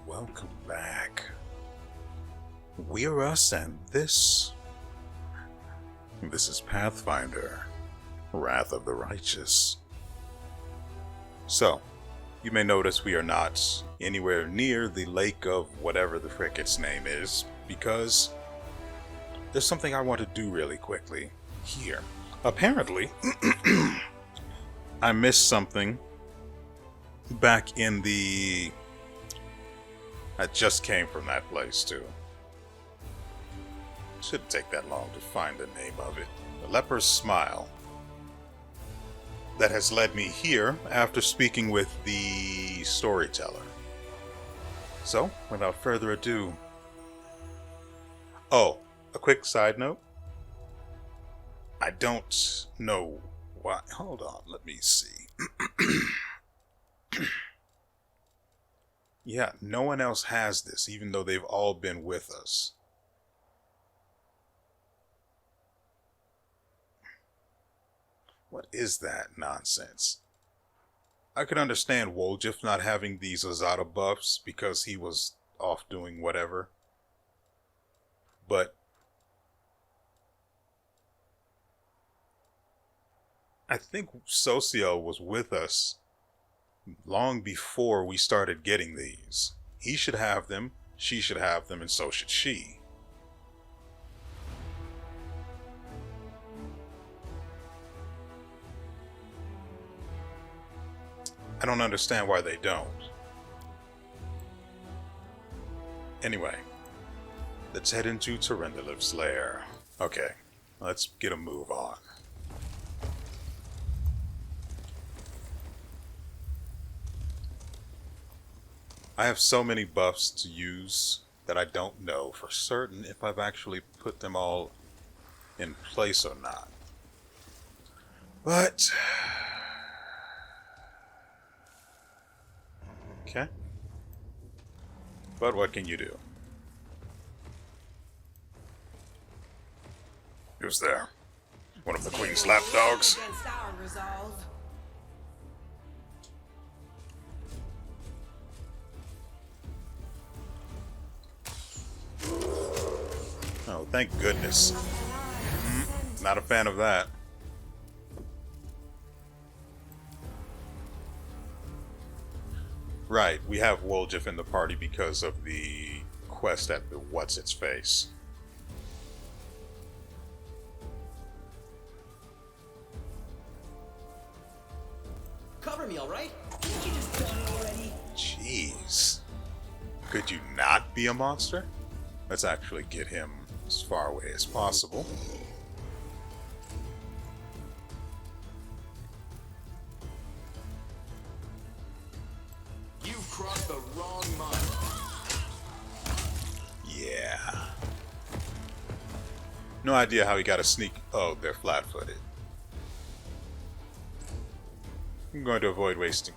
welcome back. WeArEuS, and this is Pathfinder, Wrath of the Righteous. So, you may notice we are not anywhere near the lake of whatever the frick its name is, because there's something I want to do really quickly here. Apparently, I missed something back in the... I just came from that place, too. Shouldn't take that long to find the name of it. The Leper's Smile. That has led me here after speaking with the storyteller. So, without further ado... Oh, a quick side note. I don't know why... Hold on, let me see. Yeah, no one else has this, even though they've all been with us. What is that nonsense? I could understand Woljif not having these Azada buffs because he was off doing whatever. But I think Socio was with us long before we started getting these. He should have them, she should have them, and so should she. I don't understand why they don't. Anyway, let's head into Terendiliv's lair. Okay, let's get a move on. I have so many buffs to use that I don't know for certain if I've actually put them all in place or not. But... okay. But what can you do? Who's there? One of the Queen's lapdogs? Oh, thank goodness. Not a fan of that. Right, we have Woljif in the party because of the quest at the What's-Its-Face. Cover me, alright? You just done already? Jeez. Could you not be a monster? Let's actually get him as far away as possible. You've crossed the wrong mile. Yeah. No idea how he got a sneak... Oh, they're flat-footed. I'm going to avoid wasting...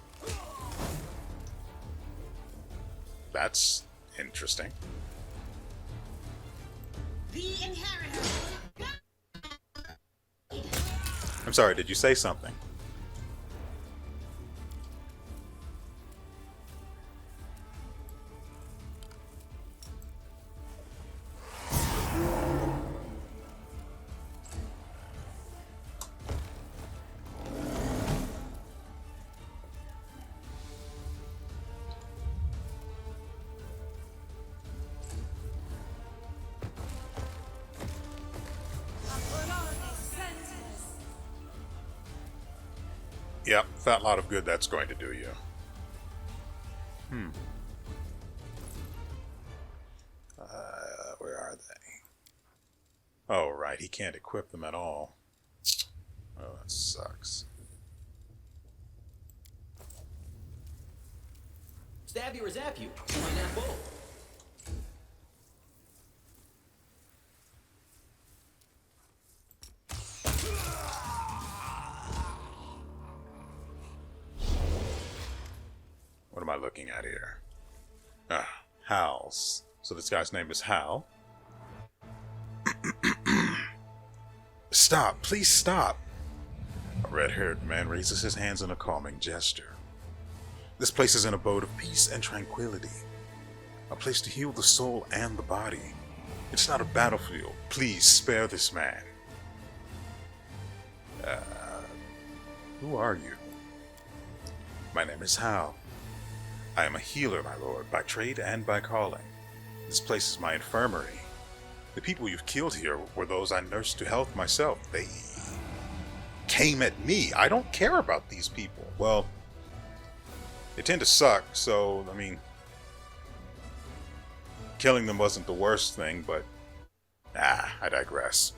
That's interesting. The inheritor. I'm sorry, did you say something? Yep, fat lot of good that's going to do you. Where are they? Oh, right, he can't equip them at all. Oh, that sucks. Stab you or zap you? Why not both? What am I looking at here? Ah, Hal's. So this guy's name is Hal. Stop! Please stop! A red-haired man raises his hands in a calming gesture. This place is an abode of peace and tranquility. A place to heal the soul and the body. It's not a battlefield. Please spare this man. Who are you? My name is Hal. I am a healer, my lord, by trade and by calling. This place is my infirmary. The people you've killed here were those I nursed to health myself. They came at me. I don't care about these people. Well, they tend to suck, so, I mean, killing them wasn't the worst thing, but, I digress.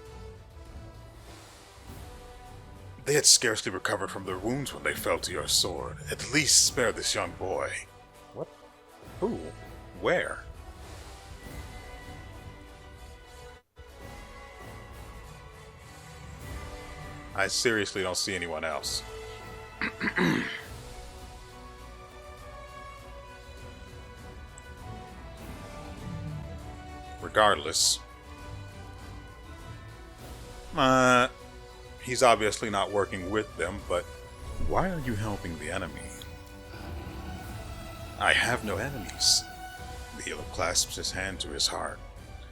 They had scarcely recovered from their wounds when they fell to your sword. At least spare this young boy. What? Who? Where? I seriously don't see anyone else. Regardless, he's obviously not working with them, but why are you helping the enemy? I have no enemies. The healer clasps his hand to his heart.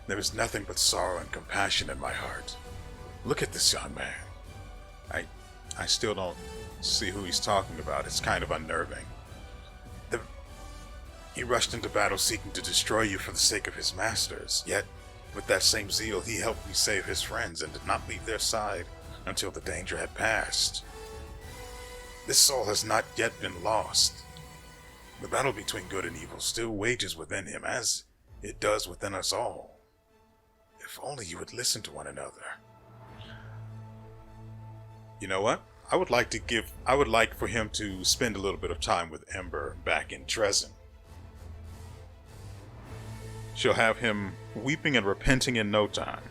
There is nothing but sorrow and compassion in my heart. Look at this young man. I still don't see who he's talking about. It's kind of unnerving. He rushed into battle seeking to destroy you for the sake of his masters. Yet, with that same zeal, he helped me save his friends and did not leave their side until the danger had passed. This soul has not yet been lost. The battle between good and evil still wages within him, as it does within us all. If only you would listen to one another. You know what? I would like for him to spend a little bit of time with Ember back in Dresden. She'll have him weeping and repenting in no time.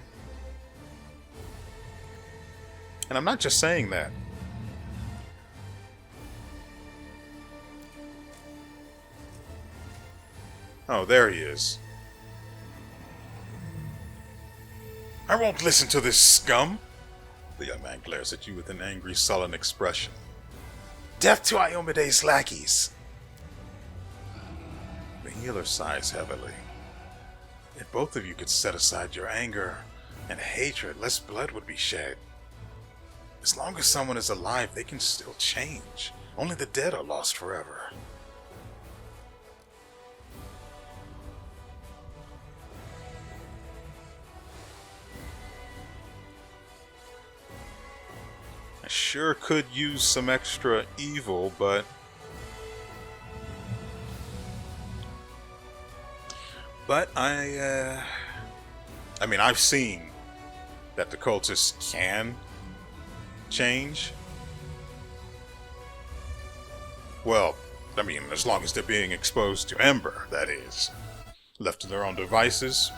And I'm not just saying that. Oh, there he is. I won't listen to this scum! The young man glares at you with an angry, sullen expression. Death to Iomede's lackeys! The healer sighs heavily. If both of you could set aside your anger and hatred, less blood would be shed. As long as someone is alive, they can still change. Only the dead are lost forever. I sure could use some extra evil, but I mean, I've seen that the cultists can change. Well, I mean, as long as they're being exposed to Ember, that is. Left to their own devices,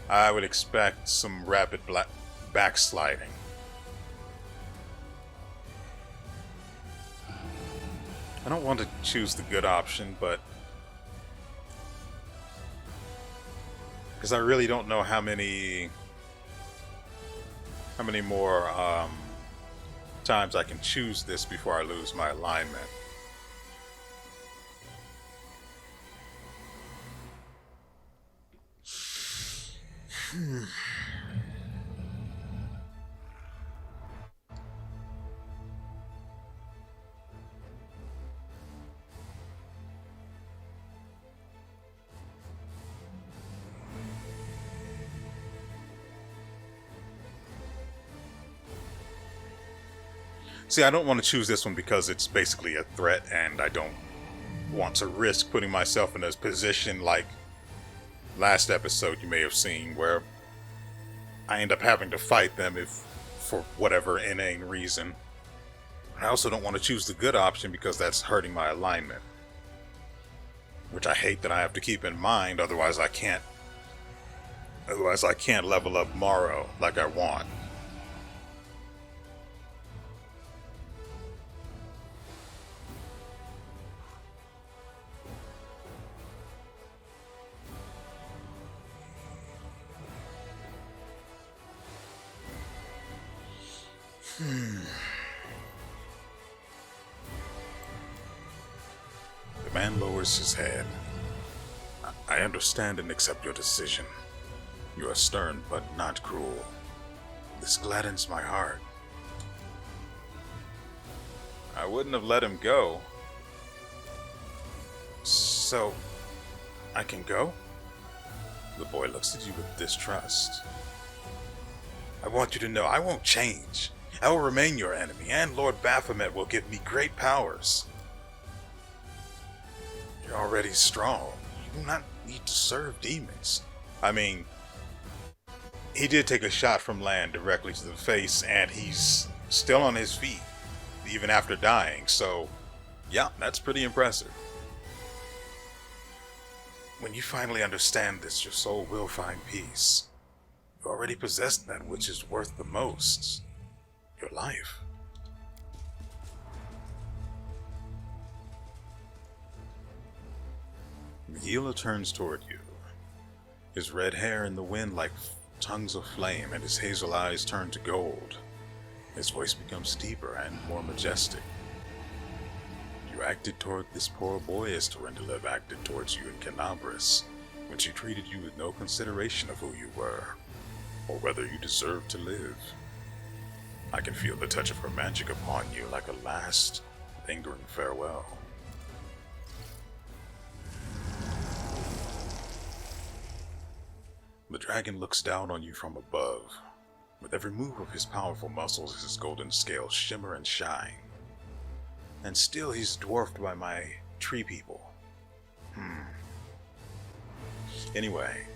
I would expect some rapid backsliding. I don't want to choose the good option, but because I really don't know how many more times I can choose this before I lose my alignment. See, I don't want to choose this one because it's basically a threat, and I don't want to risk putting myself in a position like last episode you may have seen, where I end up having to fight them for whatever inane reason. I also don't want to choose the good option because that's hurting my alignment, which I hate that I have to keep in mind. Otherwise I can't level up Morrow like I want. The man lowers his head. I understand and accept your decision. You are stern, but not cruel. This gladdens my heart. I wouldn't have let him go. So, I can go? The boy looks at you with distrust. I want you to know I won't change. I will remain your enemy, and Lord Baphomet will give me great powers. You're already strong. You do not need to serve demons. I mean, he did take a shot from land directly to the face, and he's still on his feet, even after dying, so yeah, that's pretty impressive. When you finally understand this, your soul will find peace. You already possess that which is worth the most, your life. The healer turns toward you, his red hair in the wind like tongues of flame, and his hazel eyes turn to gold. His voice becomes deeper and more majestic. You acted toward this poor boy as Torendalev acted towards you in Canabras, when she treated you with no consideration of who you were, or whether you deserved to live. I can feel the touch of her magic upon you like a last, lingering farewell. The dragon looks down on you from above. With every move of his powerful muscles, his golden scales shimmer and shine. And still he's dwarfed by my tree people. Anyway,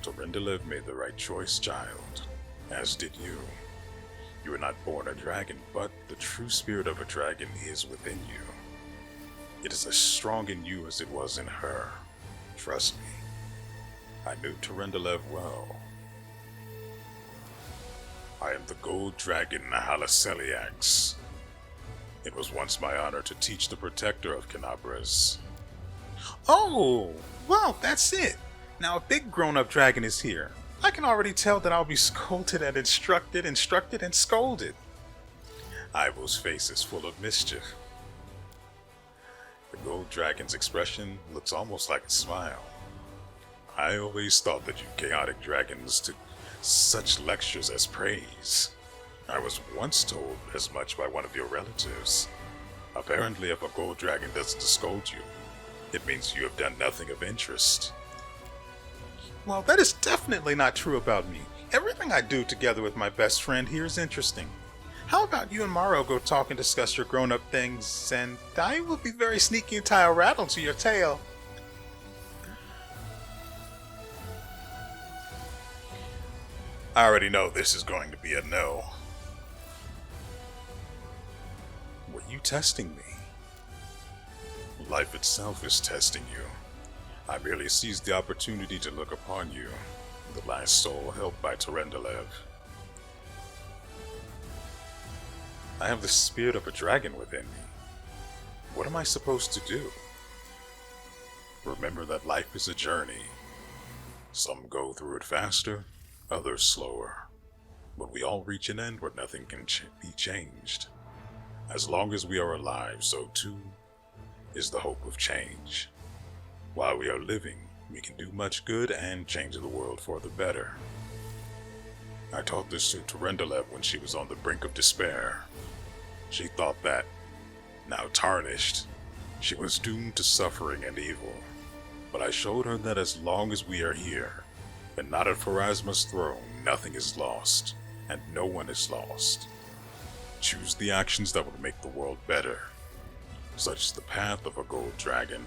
Torendalev made the right choice, child. As did you. You were not born a dragon, but the true spirit of a dragon is within you. It is as strong in you as it was in her. Trust me. I knew Torendalev well. I am the gold dragon Halaseliax. It was once my honor to teach the protector of Canabras. Oh, well, that's it. Now a big grown-up dragon is here. I can already tell that I'll be scolded and instructed and scolded. Ivo's face is full of mischief. The gold dragon's expression looks almost like a smile. I always thought that you chaotic dragons took such lectures as praise. I was once told as much by one of your relatives. Apparently, if a gold dragon doesn't scold you, it means you have done nothing of interest. Well, that is definitely not true about me. Everything I do together with my best friend here is interesting. How about you and Morrow go talk and discuss your grown-up things, and I will be very sneaky and tie a rattle to your tail. I already know this is going to be a no. Were you testing me? Life itself is testing you. I merely seized the opportunity to look upon you, the last soul held by Torendalev. I have the spirit of a dragon within me. What am I supposed to do? Remember that life is a journey. Some go through it faster, others slower. But we all reach an end where nothing can be changed. As long as we are alive, so too is the hope of change. While we are living, we can do much good and change the world for the better. I taught this to Torendalev when she was on the brink of despair. She thought that, now tarnished, she was doomed to suffering and evil. But I showed her that as long as we are here, and not at Pharasma's throne, nothing is lost, and no one is lost. Choose the actions that would make the world better. Such is the path of a gold dragon.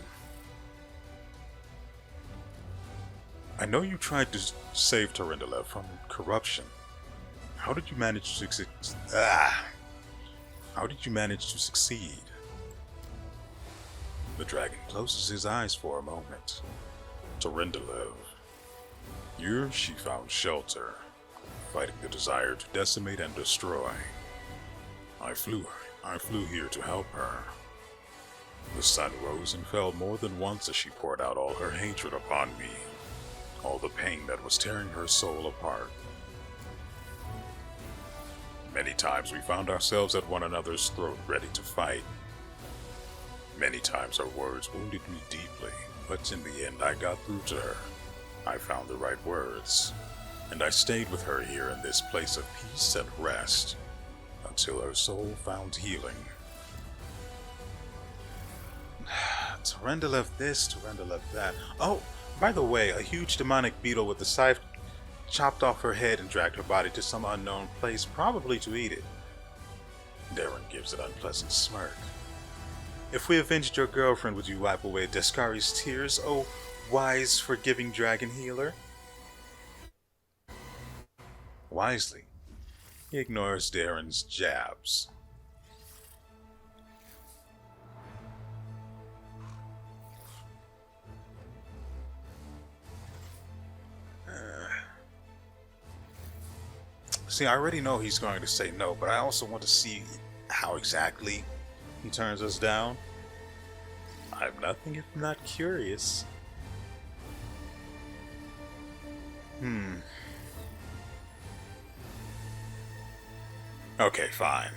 I know you tried to save Torendalev from corruption. How did you manage to succeed? How did you manage to succeed? The dragon closes his eyes for a moment. Torendalev. Here she found shelter, fighting the desire to decimate and destroy. I flew here to help her. The sun rose and fell more than once as she poured out all her hatred upon me, all the pain that was tearing her soul apart. Many times we found ourselves at one another's throat, ready to fight. Many times her words wounded me deeply, but in the end I got through to her. I found the right words, and I stayed with her here in this place of peace and rest, until her soul found healing. Torrendalev this, Torrendalev that. Oh, by the way, a huge demonic beetle with a scythe chopped off her head and dragged her body to some unknown place, probably to eat it. Darren gives an unpleasant smirk. If we avenged your girlfriend, would you wipe away Descari's tears, oh wise, forgiving dragon healer? Wisely, he ignores Darren's jabs. See, I already know he's going to say no, but I also want to see how exactly he turns us down. I'm nothing if not curious. Okay, fine.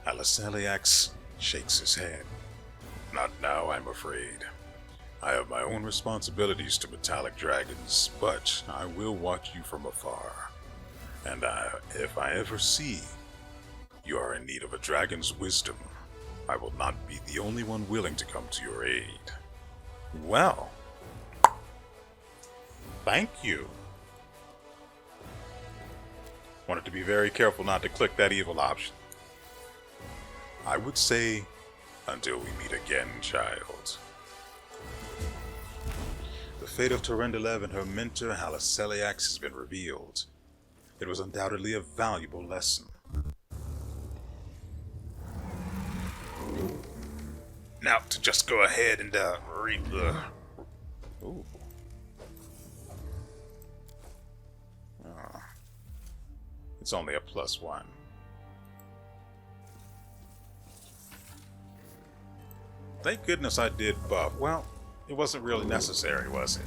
Halaseliax shakes his head. Not now, I'm afraid. I have my own responsibilities to metallic dragons, but I will watch you from afar. And if I ever see you are in need of a dragon's wisdom, I will not be the only one willing to come to your aid. Well, thank you. Wanted to be very careful not to click that evil option. I would say, until we meet again, child. The fate of Torrendalev and her mentor, Halaseliax, has been revealed. It was undoubtedly a valuable lesson. Now, to just go ahead and read the... Ooh. It's only a +1. Thank goodness I did buff. Well, it wasn't really necessary, was it?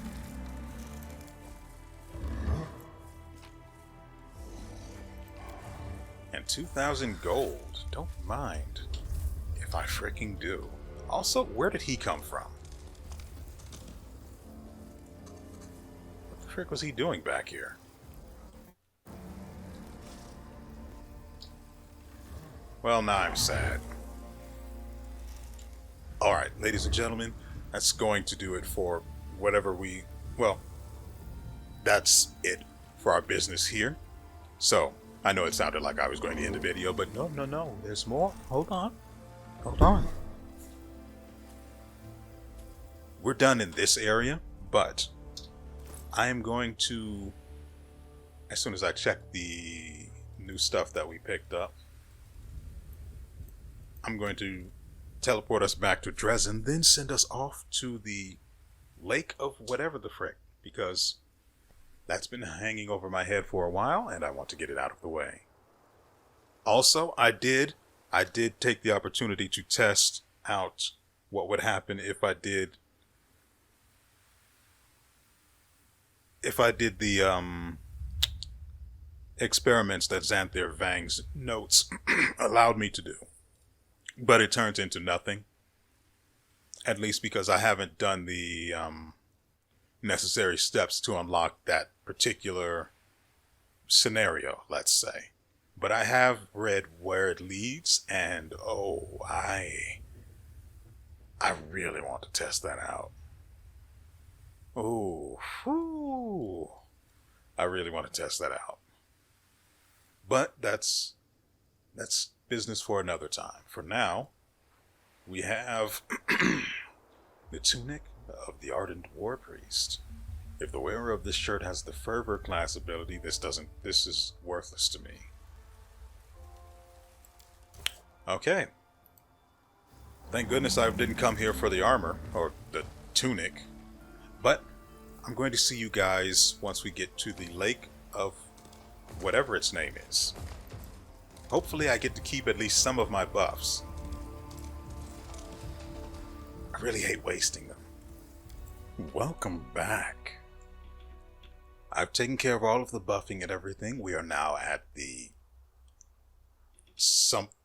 And 2,000 gold. Don't mind if I freaking do. Also, where did he come from? What the frick was he doing back here? Well, now I'm sad. Alright, ladies and gentlemen, that's going to do it for whatever we... Well, that's it for our business here. So, I know it sounded like I was going to end the video, but no, there's more. Hold on. We're done in this area, but I am going to, as soon as I check the new stuff that we picked up, I'm going to teleport us back to Dresden, then send us off to the lake of whatever the frick, because that's been hanging over my head for a while, and I want to get it out of the way. Also, I did take the opportunity to test out what would happen if I did the experiments that Xanther Vang's notes allowed me to do. But it turns into nothing. At least because I haven't done the necessary steps to unlock that particular scenario, let's say. But I have read where it leads, and oh, I really want to test that out. Oh, whew. I really want to test that out. But that's business for another time. For now, we have the tunic of the ardent war priest. If the wearer of this shirt has the fervor class ability, this is worthless to me. Okay. Thank goodness I didn't come here for the armor, or the tunic. But I'm going to see you guys once we get to the lake of whatever its name is. Hopefully I get to keep at least some of my buffs. I really hate wasting them. Welcome back. I've taken care of all of the buffing and everything. We are now at the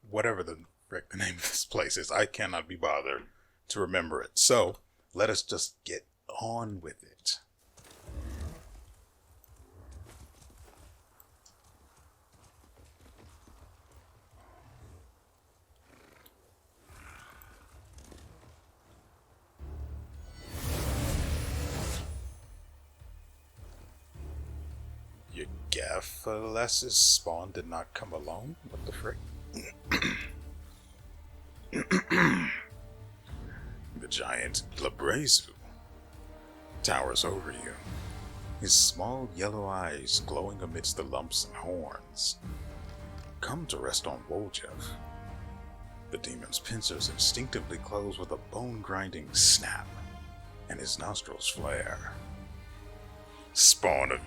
whatever the frick the name of this place is. I cannot be bothered to remember it. So, let us just get on with it. Halaseliax's spawn did not come alone? What the frick? The giant Labrezu towers over you, his small yellow eyes glowing amidst the lumps and horns. Come to rest on WeArEuS. The demon's pincers instinctively close with a bone-grinding snap, and his nostrils flare. Spawn of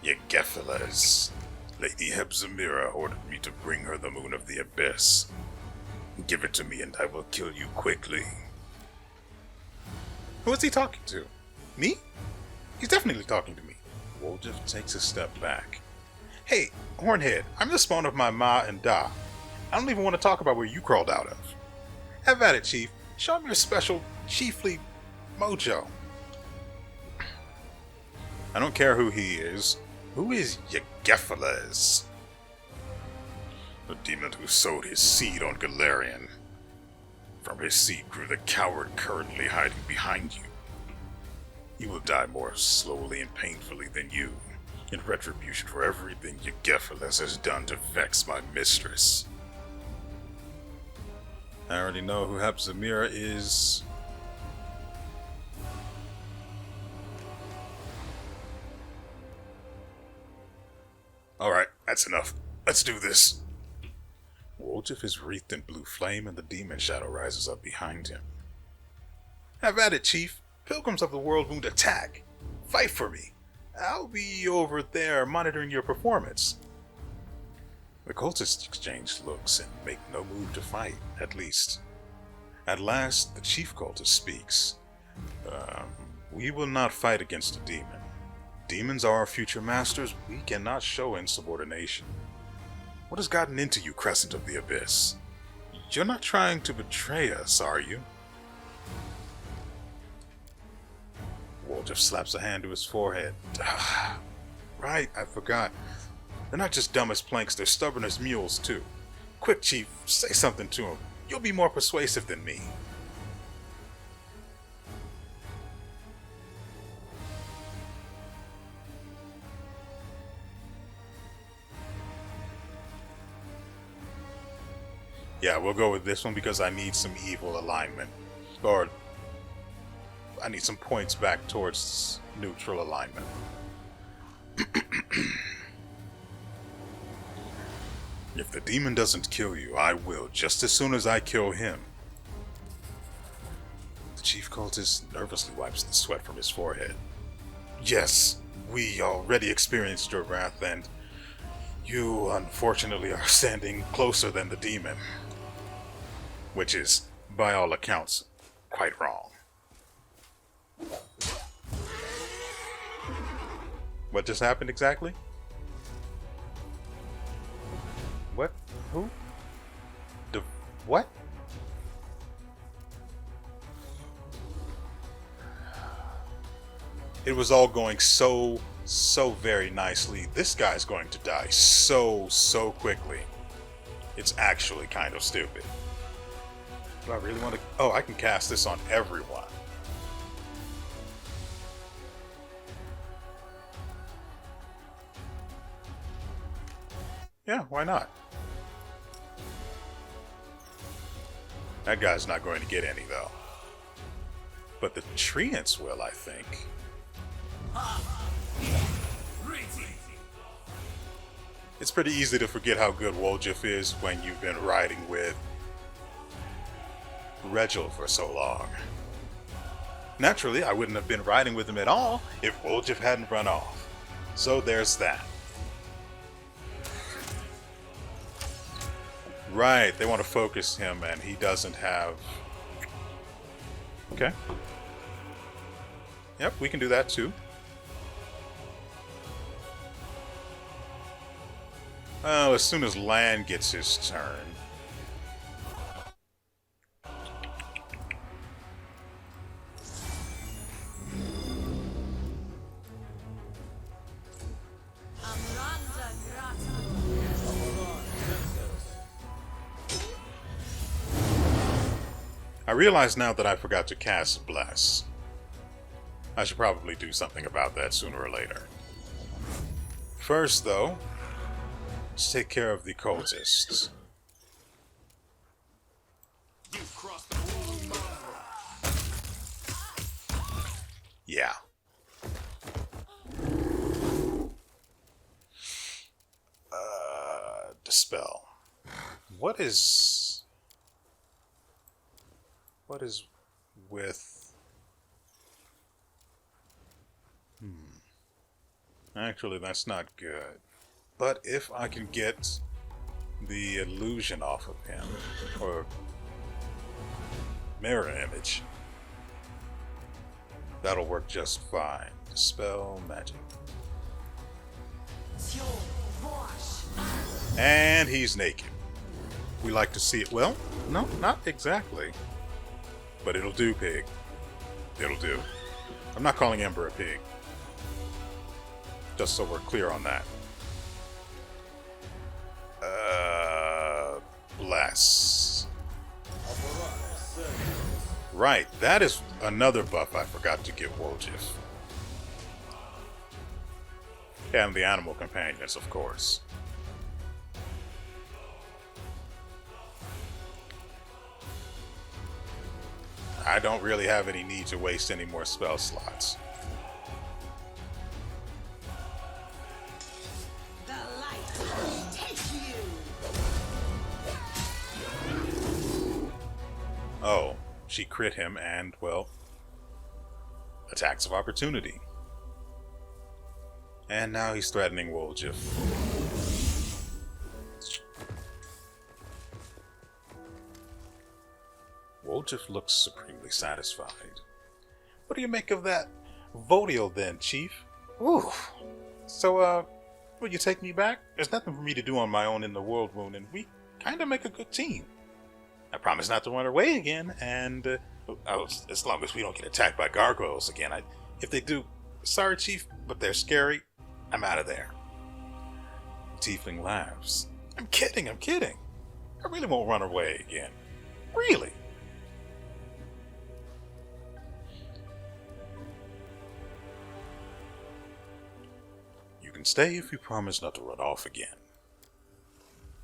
Yegephilas. Lady Hebzamira ordered me to bring her the moon of the abyss. Give it to me and I will kill you quickly. Who is he talking to? Me? He's definitely talking to me. WeArEuS takes a step back. Hey, Hornhead, I'm the spawn of my Ma and Da. I don't even want to talk about where you crawled out of. Have at it, Chief. Show me your special chiefly mojo. I don't care who he is. Who is Yegephilas? The demon who sowed his seed on Galarian. From his seed grew the coward currently hiding behind you. He will die more slowly and painfully than you, in retribution for everything Yegephilas has done to vex my mistress. I already know who Hebzamira is. Alright, that's enough. Let's do this. WeArEuS is wreathed in blue flame and the demon shadow rises up behind him. Have at it, Chief. Pilgrims of the World Wound attack. Fight for me. I'll be over there monitoring your performance. The cultists exchange looks and make no move to fight, at least. At last, the chief cultist speaks. We will not fight against a demon. Demons are our future masters. We cannot show insubordination. What has gotten into you, Crescent of the Abyss? You're not trying to betray us, are you? WeArEuS slaps a hand to his forehead. Right, I forgot. They're not just dumb as planks, they're stubborn as mules, too. Quick, Chief, say something to him. You'll be more persuasive than me. Yeah, we'll go with this one because I need some evil alignment. Or, I need some points back towards neutral alignment. If the demon doesn't kill you, I will, just as soon as I kill him. The chief cultist nervously wipes the sweat from his forehead. Yes, we already experienced your wrath, and you, unfortunately, are standing closer than the demon. Which is, by all accounts, quite wrong. What just happened exactly? What? Who? What? It was all going so very nicely. This guy's going to die so quickly. It's actually kind of stupid. Do I really want to... Oh, I can cast this on everyone. Yeah, why not? That guy's not going to get any, though. But the treants will, I think. It's pretty easy to forget how good WeArEuS is when you've been riding with Regil for so long. Naturally, I wouldn't have been riding with him at all if WeArEuS hadn't run off. So there's that. Right, they want to focus him and he doesn't have... Okay. Yep, we can do that too. Well, as soon as Land gets his turn. I realize now that I forgot to cast Bless. I should probably do something about that sooner or later. First, though, let's take care of the cultists. Yeah. Dispel. What is with... Actually, that's not good. But if I can get the illusion off of him, or mirror image, that'll work just fine. Dispel magic. And he's naked. We like to see it. Well, no, not exactly. But it'll do, pig. It'll do. I'm not calling Ember a pig. Just so we're clear on that. Bless. Right, that is another buff I forgot to give Woljif. And the animal companions, of course. I don't really have any need to waste any more spell slots. The light takes you. Oh, she crit him and, well, attacks of opportunity. And now he's threatening Woljif. Woljif looks supremely satisfied. What do you make of that Vodial then, Chief? Ooh. So, will you take me back? There's nothing for me to do on my own in the World Wound, and we kinda make a good team. I promise not to run away again, and, as long as we don't get attacked by gargoyles again. If they do, sorry, Chief, but they're scary. I'm out of there. Tiefling laughs. I'm kidding. I really won't run away again. Really? You can stay if you promise not to run off again.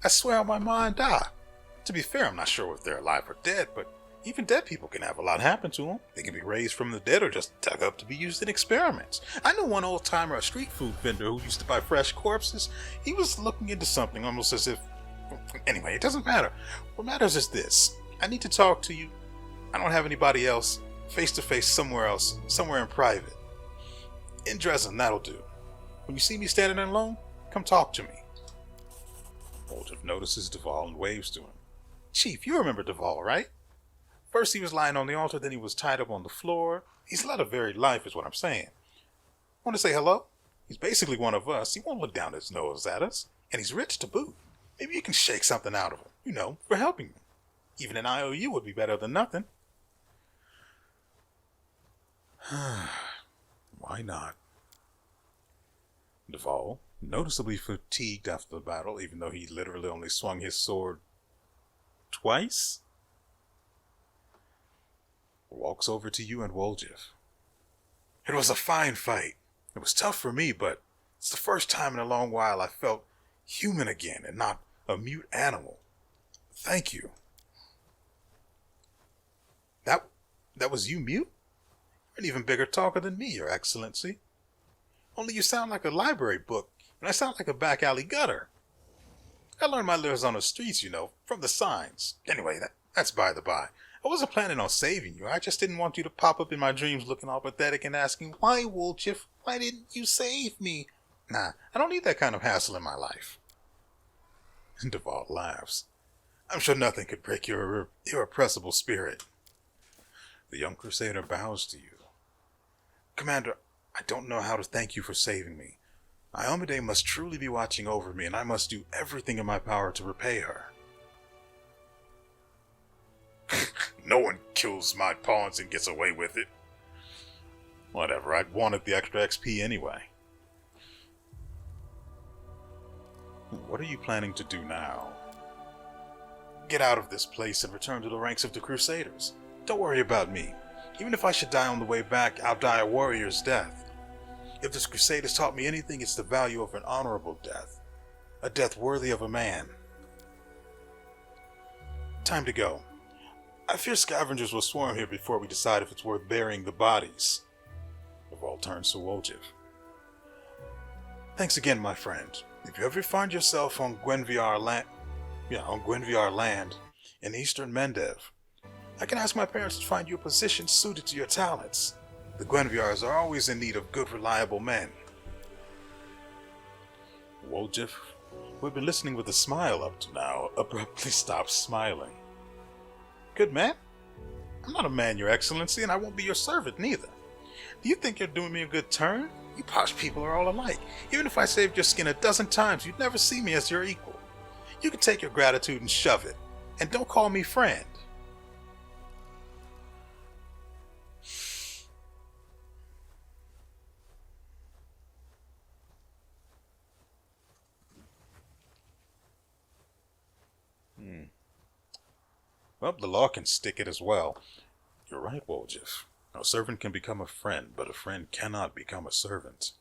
I swear on my mind, To be fair, I'm not sure if they're alive or dead, but even dead people can have a lot happen to them. They can be raised from the dead or just dug up to be used in experiments. I know one old-timer, a street food vendor who used to buy fresh corpses. He was looking into something almost as if... Anyway, it doesn't matter. What matters is this. I need to talk to you. I don't have anybody else. Face-to-face somewhere else. Somewhere in private. In Dresden, that'll do. When you see me standing alone, come talk to me. Woljif notices Duval and waves to him. Chief, you remember Duval, right? First he was lying on the altar, then he was tied up on the floor. He's led a varied life, is what I'm saying. Want to say hello? He's basically one of us. He won't look down his nose at us. And he's rich to boot. Maybe you can shake something out of him, for helping me. Even an IOU would be better than nothing. Why not? Duval, noticeably fatigued after the battle, even though he literally only swung his sword twice, walks over to you and Woljif. It was a fine fight. It was tough for me, but it's the first time in a long while I felt human again and not a mute animal. Thank you. That was you, Mute? You're an even bigger talker than me, Your Excellency. Only you sound like a library book, and I sound like a back alley gutter. I learned my letters on the streets, from the signs. Anyway, that's by the by. I wasn't planning on saving you. I just didn't want you to pop up in my dreams looking all pathetic and asking, why, Woljif? Why didn't you save me? Nah, I don't need that kind of hassle in my life. Duval laughs. I'm sure nothing could break your irrepressible spirit. The young crusader bows to you. Commander, I don't know how to thank you for saving me. Iomade must truly be watching over me, and I must do everything in my power to repay her. No one kills my pawns and gets away with it. Whatever, I wanted the extra XP anyway. What are you planning to do now? Get out of this place and return to the ranks of the Crusaders. Don't worry about me. Even if I should die on the way back, I'll die a warrior's death. If this crusade has taught me anything, it's the value of an honorable death. A death worthy of a man. Time to go. I fear scavengers will swarm here before we decide if it's worth burying the bodies. Deval turns to Wojciech. Thanks again, my friend. If you ever find yourself on Gwenviar land in eastern Mendev, I can ask my parents to find you a position suited to your talents. The Gwenviars are always in need of good, reliable men. Wojciech, who had been listening with a smile up to now, abruptly stopped smiling. Good man? I'm not a man, your excellency, and I won't be your servant neither. Do you think you're doing me a good turn? You posh people are all alike. Even if I saved your skin a dozen times, you'd never see me as your equal. You can take your gratitude and shove it. And don't call me friend. Well, the law can stick it as well. You're right, Wojciech. A servant can become a friend, but a friend cannot become a servant.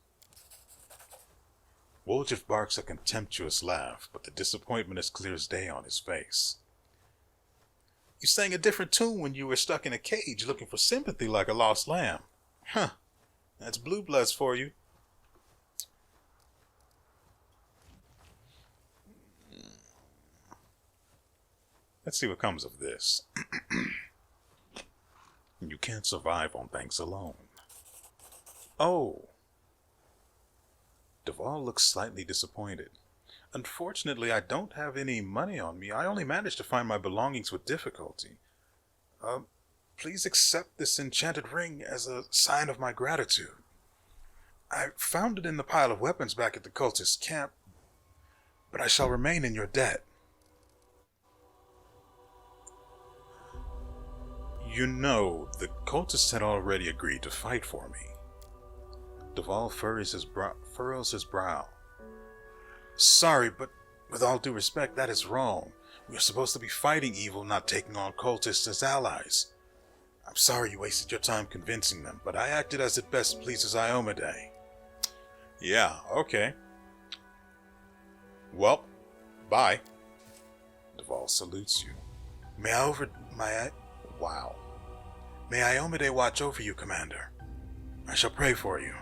Wojciech barks a contemptuous laugh, but the disappointment is clear as day on his face. You sang a different tune when you were stuck in a cage looking for sympathy like a lost lamb. Huh, that's blue bloods for you. Let's see what comes of this. You can't survive on thanks alone. Oh. Deval looks slightly disappointed. Unfortunately, I don't have any money on me. I only managed to find my belongings with difficulty. Please accept this enchanted ring as a sign of my gratitude. I found it in the pile of weapons back at the cultist camp, but I shall remain in your debt. You know, the cultists had already agreed to fight for me. Deval furrows his brow. Sorry, but with all due respect, that is wrong. We are supposed to be fighting evil, not taking on cultists as allies. I'm sorry you wasted your time convincing them, but I acted as it best pleases Iomade. Yeah, okay. Well, bye. Deval salutes you. May Iomade watch over you, Commander. I shall pray for you.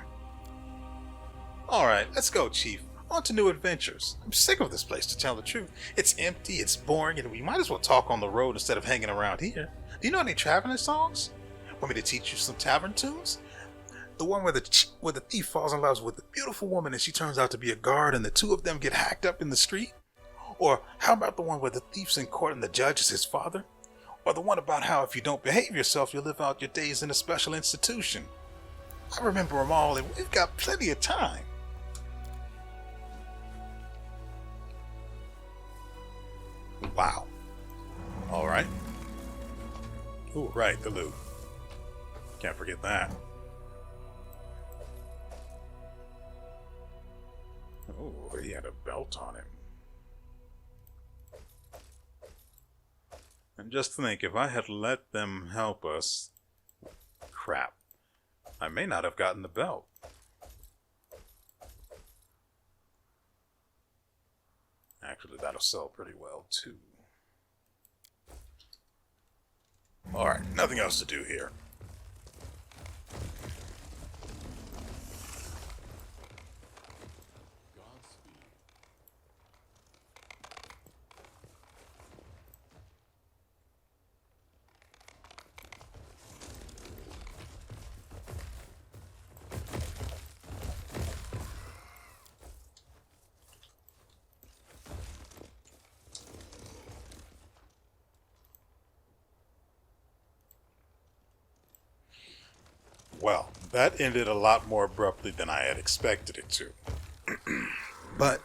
Alright, let's go, Chief. On to new adventures. I'm sick of this place, to tell the truth. It's empty, it's boring, and we might as well talk on the road instead of hanging around here. Do you know any traveling songs? Want me to teach you some tavern tunes? The one where the thief falls in love with the beautiful woman and she turns out to be a guard and the two of them get hacked up in the street? Or how about the one where the thief's in court and the judge is his father? Or the one about how if you don't behave yourself, you'll live out your days in a special institution? I remember them all, and we've got plenty of time. Wow. Alright. Ooh, right, the loot. Can't forget that. Oh, he had a belt on him. And just think, if I had let them help us... Crap. I may not have gotten the belt. Actually, that'll sell pretty well, too. Alright, nothing else to do here. Well, that ended a lot more abruptly than I had expected it to. But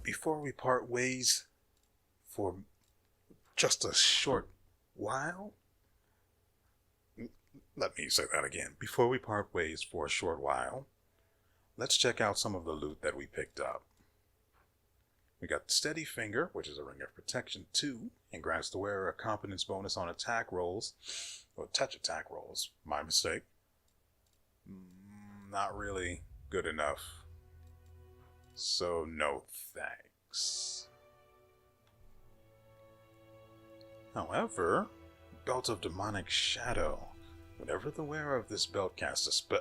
before we part ways for just a short while, let me say that again. Before we part ways for a short while, let's check out some of the loot that we picked up. We got the Steady Finger, which is a Ring of Protection 2, and grants the wearer a competence bonus on attack rolls, or touch attack rolls. My mistake. Not really good enough. So no thanks. However, Belt of Demonic Shadow. Whenever the wearer of this belt casts a spell...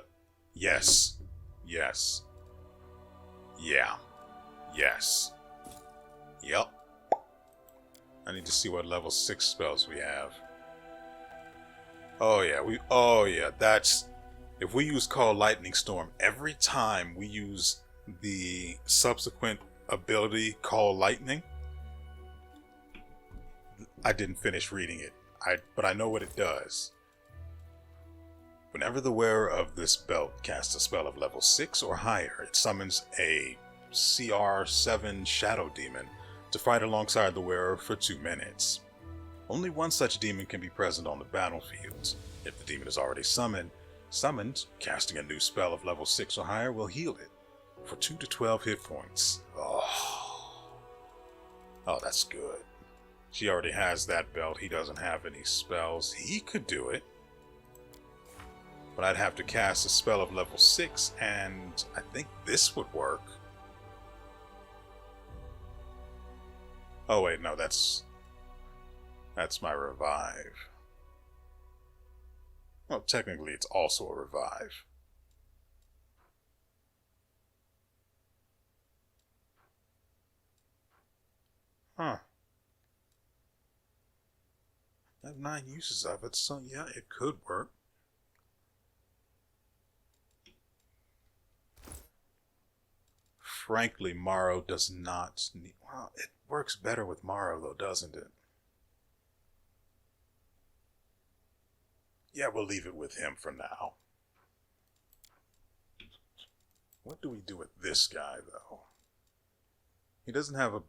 Yes. Yes. Yeah. Yes. Yep. I need to see what level 6 spells we have. Oh yeah, that's... If we use Call Lightning Storm, every time we use the subsequent ability Call Lightning... I didn't finish reading it, but I know what it does. Whenever the wearer of this belt casts a spell of level 6 or higher, it summons a CR7 Shadow Demon to fight alongside the wearer for 2 minutes. Only one such demon can be present on the battlefield. If the demon is already summoned, casting a new spell of level 6 or higher will heal it for 2 to 12 hit points. Oh, that's good. She already has that belt. He doesn't have any spells. He could do it. But I'd have to cast a spell of level 6, and I think this would work. Oh wait, no, that's my revive. Well, technically it's also a revive. Huh. I have 9 uses of it, so yeah, it could work. Frankly, Morrow does not need... Well, it works better with Morrow, though, doesn't it? Yeah, we'll leave it with him for now. What do we do with this guy, though? He doesn't have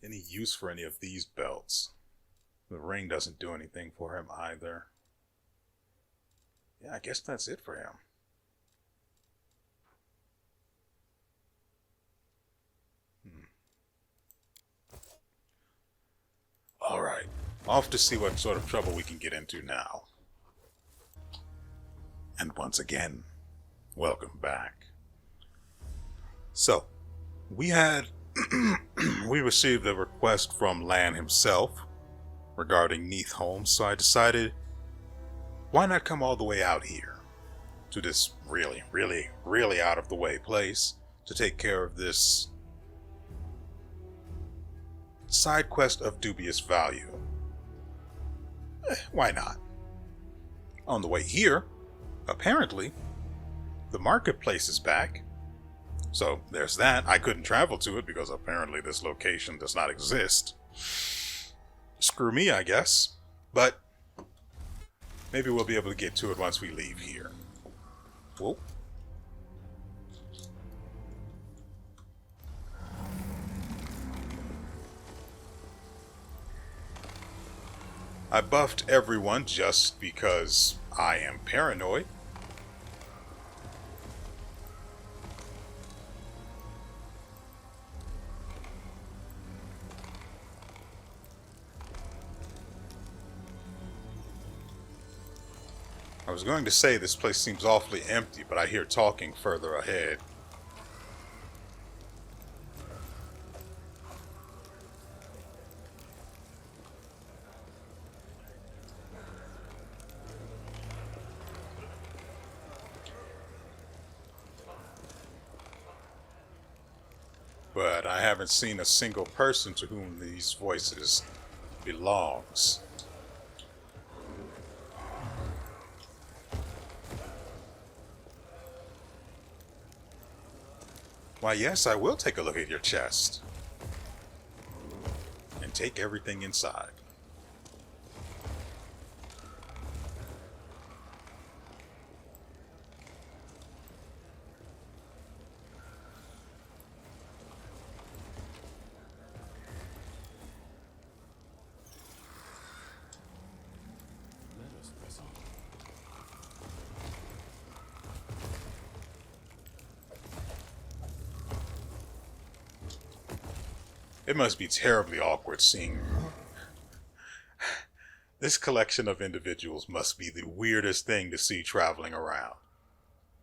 any use for any of these belts. The ring doesn't do anything for him either. Yeah, I guess that's it for him. Alright, off to see what sort of trouble we can get into now. And once again, welcome back. So, we received a request from Lan himself regarding Neath Holmes, so I decided, why not come all the way out here to this really, really, really out of the way place to take care of this side quest of dubious value. Why not? On the way here, apparently, the marketplace is back. So there's that. I couldn't travel to it because apparently this location does not exist. Screw me, I guess. But maybe we'll be able to get to it once we leave here. Whoa. I buffed everyone just because I am paranoid. I was going to say this place seems awfully empty, but I hear talking further ahead. But I haven't seen a single person to whom these voices belongs. Why, yes, I will take a look at your chest. And take everything inside. It must be terribly awkward seeing... This collection of individuals must be the weirdest thing to see traveling around.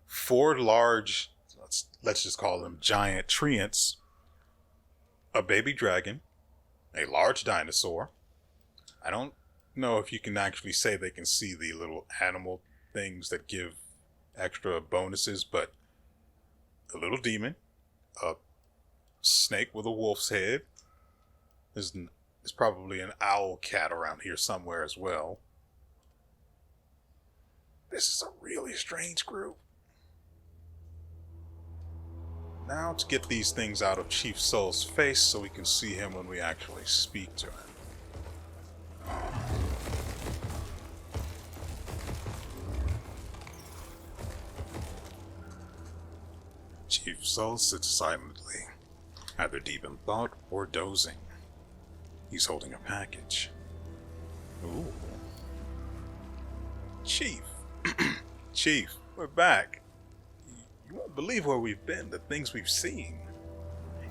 4 large, let's just call them giant treants, a baby dragon, a large dinosaur. I don't know if you can actually say they can see the little animal things that give extra bonuses, but a little demon, a snake with a wolf's head. There's probably an owl cat around here somewhere as well. This is a really strange group. Now to get these things out of Chief Soul's face so we can see him when we actually speak to him. Chief Soul sits silently, either deep in thought or dozing. He's holding a package. Ooh. Chief. Chief, we're back. You won't believe where we've been, the things we've seen.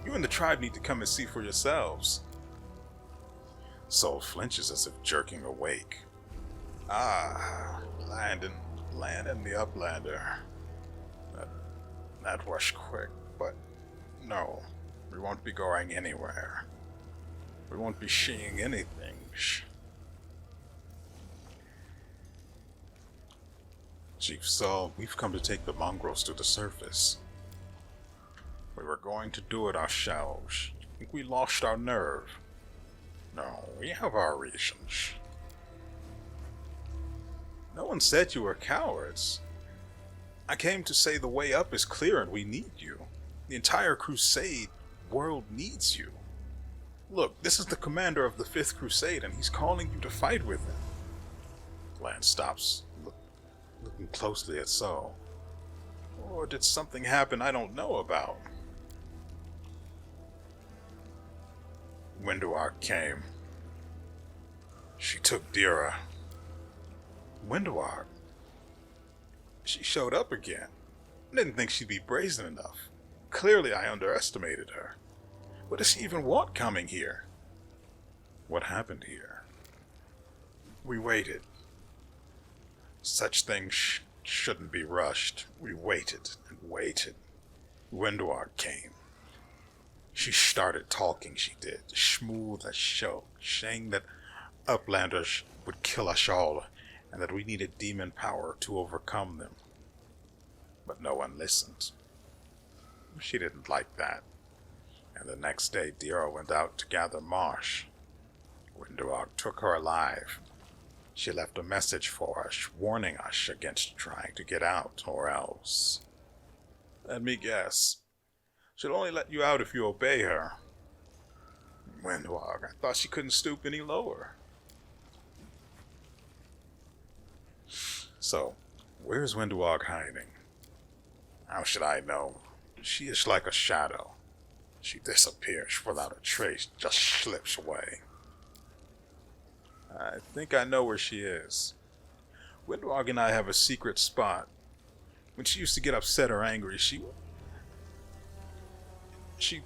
You and the tribe need to come and see for yourselves. Soul flinches as if jerking awake. Ah, land in the Uplander. That was quick, but no, we won't be going anywhere. We won't be seeing anything. Chief Soul, we've come to take the mongrels to the surface. We were going to do it ourselves. I think we lost our nerve. No, we have our reasons. No one said you were cowards. I came to say the way up is clear and we need you. The entire Crusade world needs you. Look, this is the commander of the 5th Crusade and he's calling you to fight with him. Lance stops, looking closely at Soul. Or did something happen I don't know about? Wenduag came. She took Dira. Wenduag? She showed up again. I didn't think she'd be brazen enough. Clearly I underestimated her. What does she even want coming here? What happened here? We waited. Such things shouldn't be rushed. We waited and waited. Wenduag came. She started talking, she did, smooth as silk, saying that Uplanders would kill us all, and that we needed demon power to overcome them. But no one listened. She didn't like that. And the next day, Dira went out to gather marsh. Wenduag took her alive. She left a message for us, warning us against trying to get out, or else. Let me guess. She'll only let you out if you obey her. Wenduag, I thought she couldn't stoop any lower. So, where's Wenduag hiding? How should I know? She is like a shadow. She disappears without a trace, just slips away. I think I know where she is. Wenduag and I have a secret spot. When she used to get upset or angry, she'd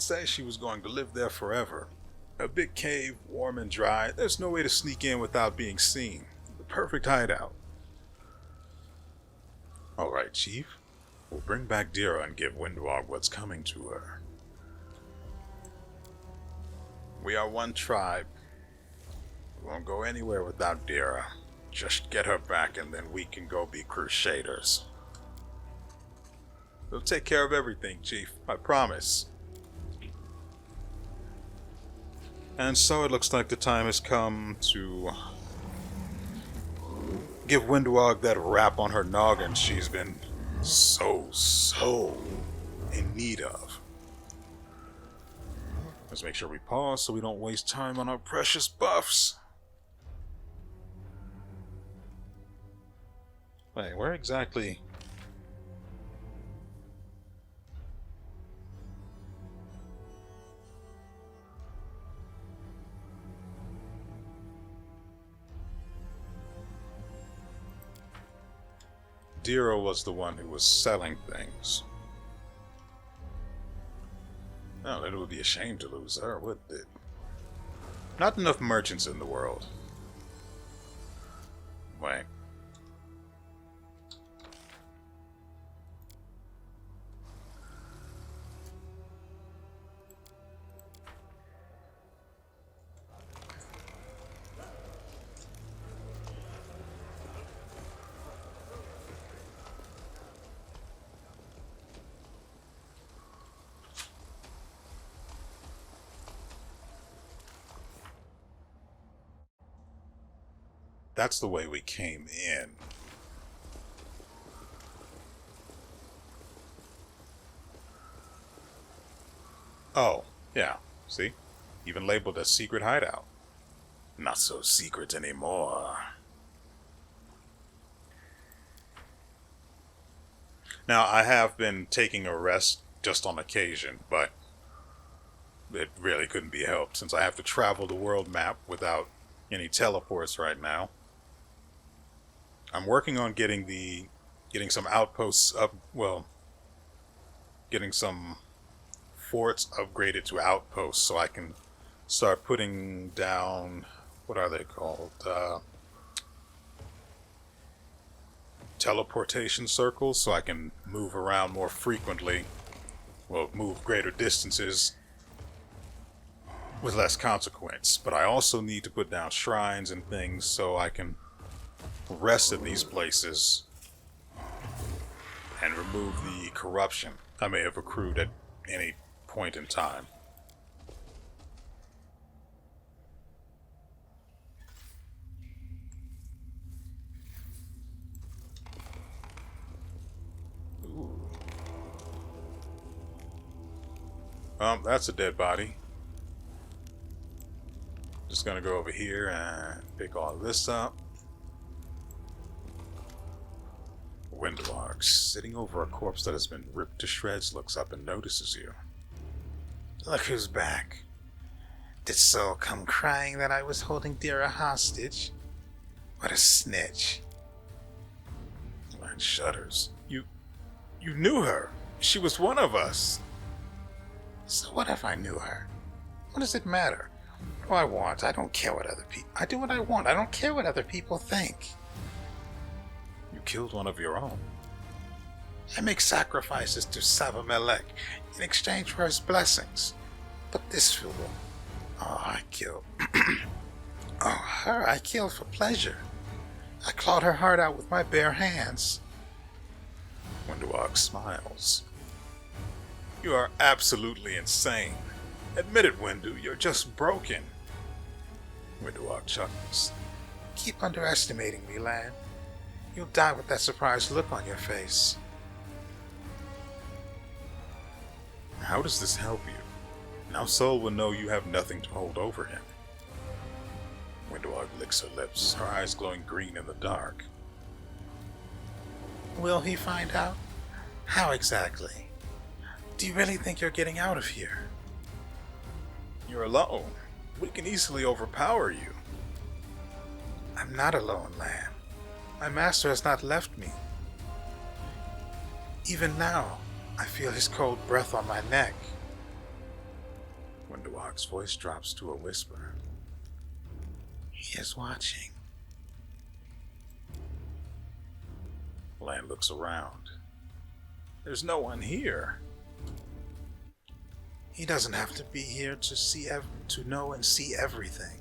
say she was going to live there forever. A big cave, warm and dry. There's no way to sneak in without being seen. The perfect hideout. Alright, Chief. We'll bring back Dira and give Wenduag what's coming to her. We are one tribe. We won't go anywhere without Dira. Just get her back and then we can go be crusaders. We'll take care of everything, Chief. I promise. And so it looks like the time has come to give Wenduag that rap on her noggin she's been so in need of. Let's make sure we pause so we don't waste time on our precious buffs. Wait, where exactly? Dira was the one who was selling things. Well, it would be a shame to lose her, wouldn't it? Not enough merchants in the world. Wait. That's the way we came in. Oh, yeah. See? Even labeled as secret hideout. Not so secret anymore. Now, I have been taking a rest just on occasion, but it really couldn't be helped since I have to travel the world map without any teleports right now. I'm working on getting some outposts up, well, getting some forts upgraded to outposts so I can start putting down, what are they called? Teleportation circles, so I can move around more frequently, well, move greater distances with less consequence. But I also need to put down shrines and things so I can rest in these places and remove the corruption I may have accrued at any point in time. Ooh. That's a dead body. Just gonna go over here and pick all this up. Wenduag, sitting over a corpse that has been ripped to shreds, looks up and notices you. Look who's back. Did Soul come crying that I was holding Dira hostage? What a snitch. Line shudders. You knew her. She was one of us. So what if I knew her? What does it matter? What do I want? I don't care what other people... I do what I want. I don't care what other people think. You killed one of your own. I make sacrifices to Sabamelech in exchange for his blessings. But this fool... Oh, I killed... Oh, her I killed for pleasure. I clawed her heart out with my bare hands. Wenduag smiles. You are absolutely insane. Admit it, Wendu, you're just broken. Wenduag chuckles. Keep underestimating me, lad. You'll die with that surprised look on your face. How does this help you? Now Soul will know you have nothing to hold over him. Wenduag licks her lips, her eyes glowing green in the dark. Will he find out? How exactly? Do you really think you're getting out of here? You're alone. We can easily overpower you. I'm not alone, lad. My master has not left me. Even now, I feel his cold breath on my neck. Wenduag's voice drops to a whisper. He is watching. Lan looks around. There's no one here. He doesn't have to be here to know and see everything.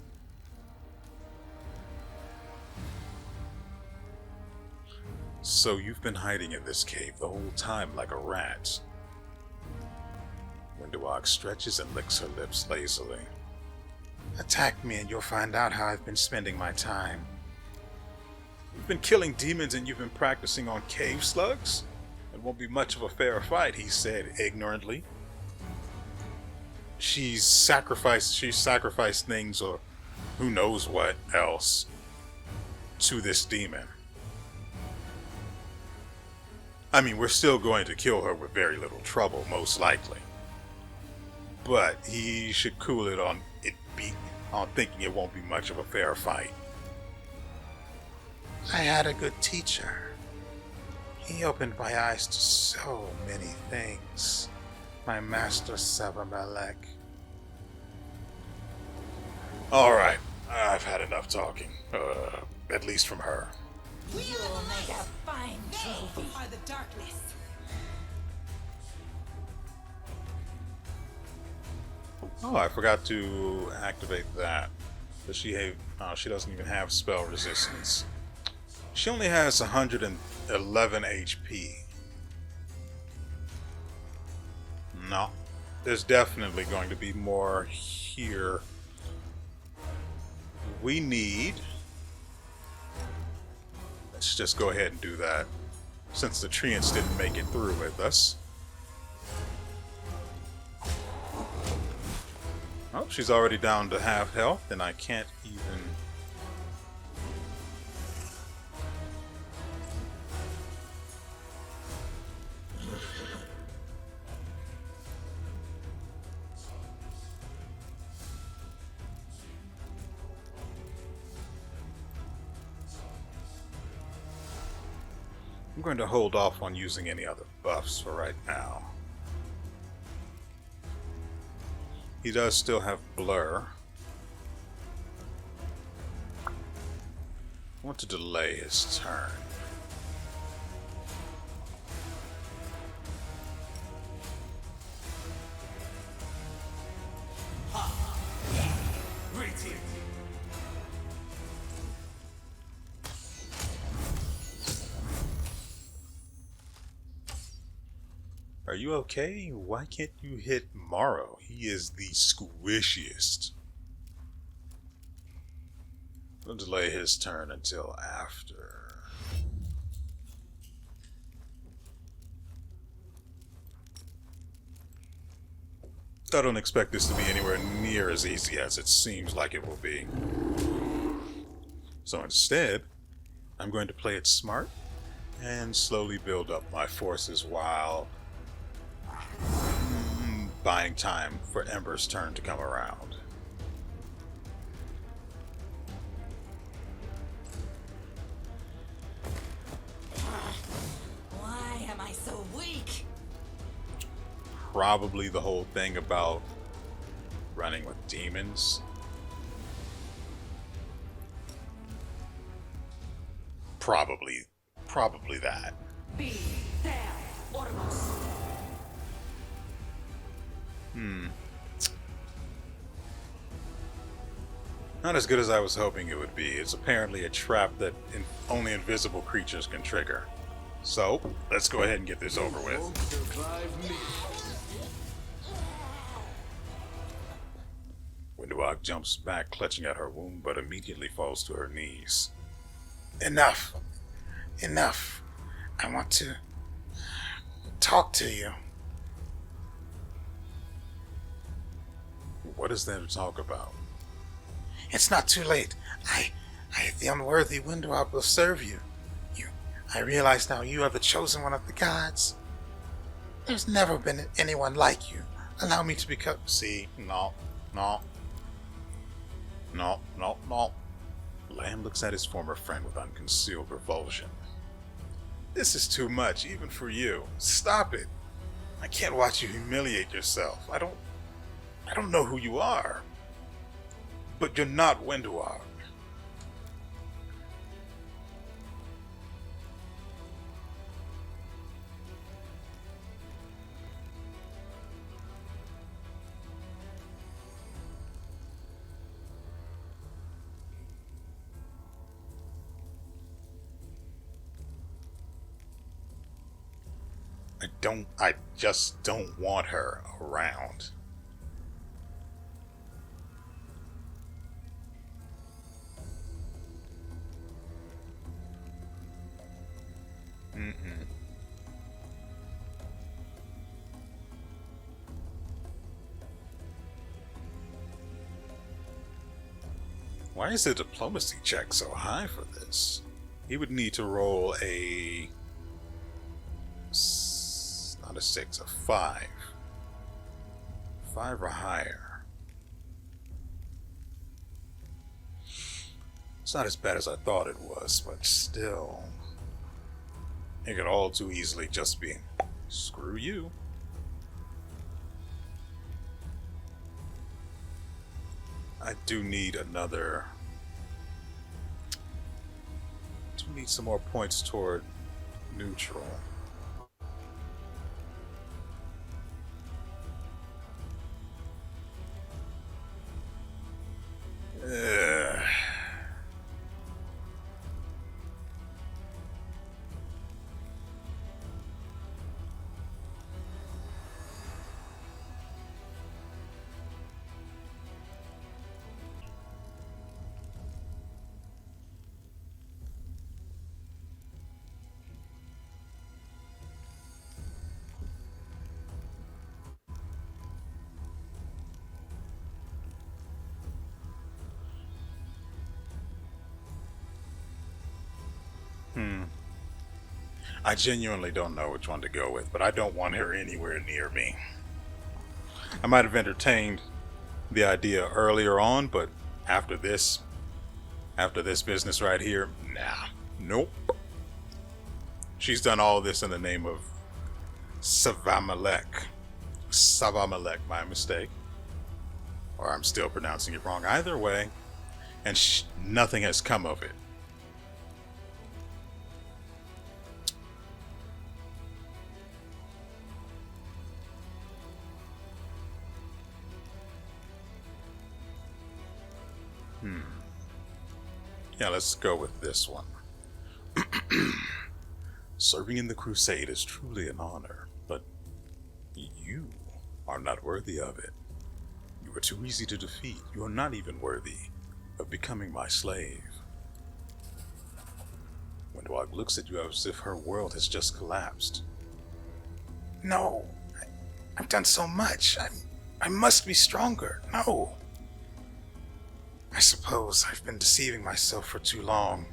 So you've been hiding in this cave the whole time like a rat. Wenduag stretches and licks her lips lazily. Attack me and you'll find out how I've been spending my time. You've been killing demons and you've been practicing on cave slugs? It won't be much of a fair fight, he said ignorantly. She's sacrificed things or who knows what else to this demon. I mean, we're still going to kill her with very little trouble, most likely. But he should cool it on thinking it won't be much of a fair fight. I had a good teacher. He opened my eyes to so many things. My master Sabamelech. Alright, I've had enough talking. At least from her. You'll make a fine trophy. Are the darkness. Oh, I forgot to activate that. Does she have... Oh, she doesn't even have spell resistance. She only has 111 HP. No. There's definitely going to be more here. We need... Let's just go ahead and do that. Since the treants didn't make it through with us. Oh, she's already down to half health, and I can't even... I'm going to hold off on using any other buffs for right now. He does still have blur. I want to delay his turn. Are you okay? Why can't you hit Morrow? He is the squishiest. I'll delay his turn until after. I don't expect this to be anywhere near as easy as it seems like it will be. So instead, I'm going to play it smart and slowly build up my forces while buying time for Ember's turn to come around. Why am I so weak? Probably the whole thing about running with demons. Probably that. Be there, Ormus. Not as good as I was hoping it would be. It's apparently a trap that only invisible creatures can trigger. So, let's go ahead and get this over with. Wenduag jumps back, clutching at her wound, but immediately falls to her knees. Enough. Enough. I want to talk to you. What is there to talk about? It's not too late. The unworthy Wenduag will serve you. I realize now you are the chosen one of the gods. There's never been anyone like you. Allow me to become... See, no. Lamb looks at his former friend with unconcealed revulsion. This is too much, even for you. Stop it. I can't watch you humiliate yourself. I don't know who you are. But you're not Wenduag. I just don't want her around. Why is the diplomacy check so high for this? He would need to roll a... not a 6, a 5. 5 or higher. It's not as bad as I thought it was, but still... It could all too easily just be, screw you. I do need another... I do need some more points toward neutral. Ugh. I genuinely don't know which one to go with, but I don't want her anywhere near me. I might have entertained the idea earlier on, but after this business right here, nah, nope. She's done all this in the name of Savamalek. Savamalek, my mistake. Or I'm still pronouncing it wrong. Either way, and nothing has come of it. Yeah, let's go with this one. Serving in the crusade is truly an honor, but you are not worthy of it. You are too easy to defeat. You are not even worthy of becoming my slave. Wenduag looks at you as if her world has just collapsed. No, I've done so much. I must be stronger. No. I suppose I've been deceiving myself for too long.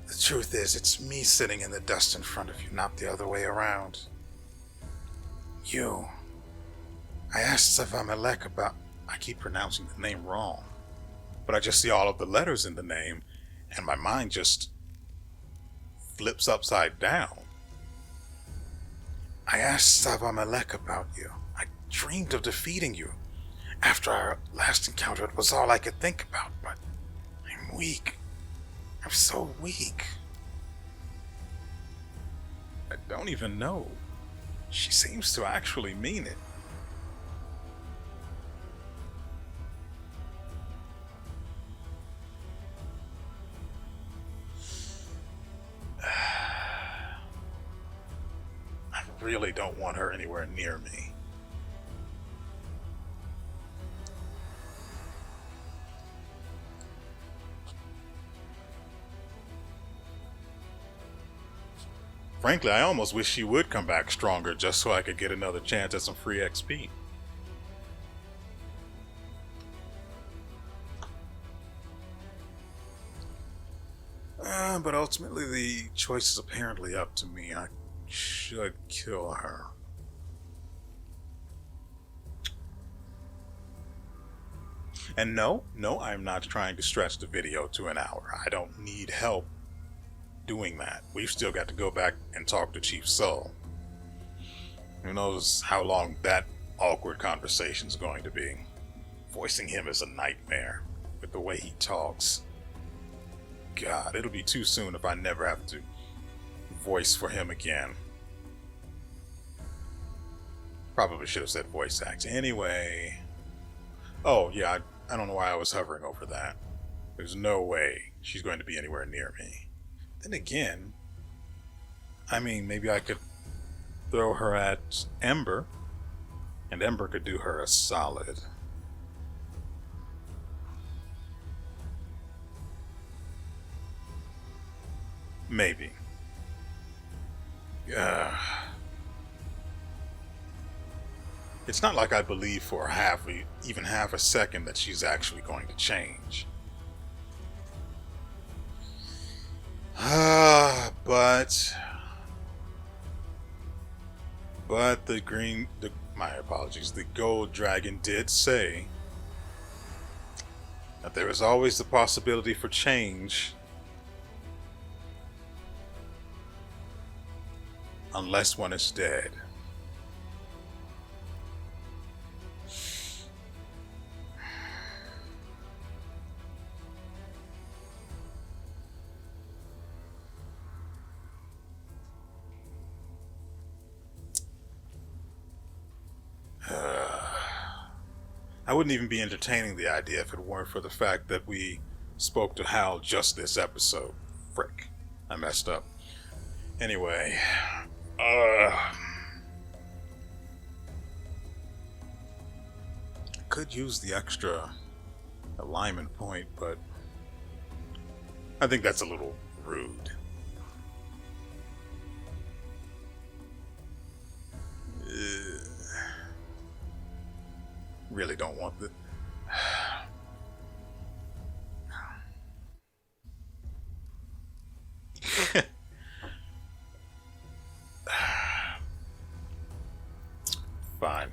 The truth is, it's me sitting in the dust in front of you, not the other way around. You. I asked Savamalek about... I keep pronouncing the name wrong. But I just see all of the letters in the name, and my mind just flips upside down. I asked Savamalek about you. I dreamed of defeating you. After our last encounter, it was all I could think about, but I'm weak. I'm so weak. I don't even know. She seems to actually mean it. I really don't want her anywhere near me. Frankly, I almost wish she would come back stronger just so I could get another chance at some free XP. But ultimately the choice is apparently up to me. I should kill her. And no, I'm not trying to stretch the video to an hour. I don't need help doing that. We've still got to go back and talk to Chief Soul. Who knows how long that awkward conversation's going to be. Voicing him is a nightmare with the way he talks. God, it'll be too soon if I never have to voice for him again. Probably should have said voice act. Anyway. Oh, yeah, I don't know why I was hovering over that. There's no way she's going to be anywhere near me. Then again, I mean, maybe I could throw her at Ember, and Ember could do her a solid. Maybe. It's not like I believe for even half a second that she's actually going to change. But the gold dragon did say that there is always the possibility for change unless one is dead. I wouldn't even be entertaining the idea if it weren't for the fact that we spoke to Hal just this episode. Frick. I messed up. Anyway. Could use the extra alignment point, but I think that's a little rude. Really don't want the... Fine.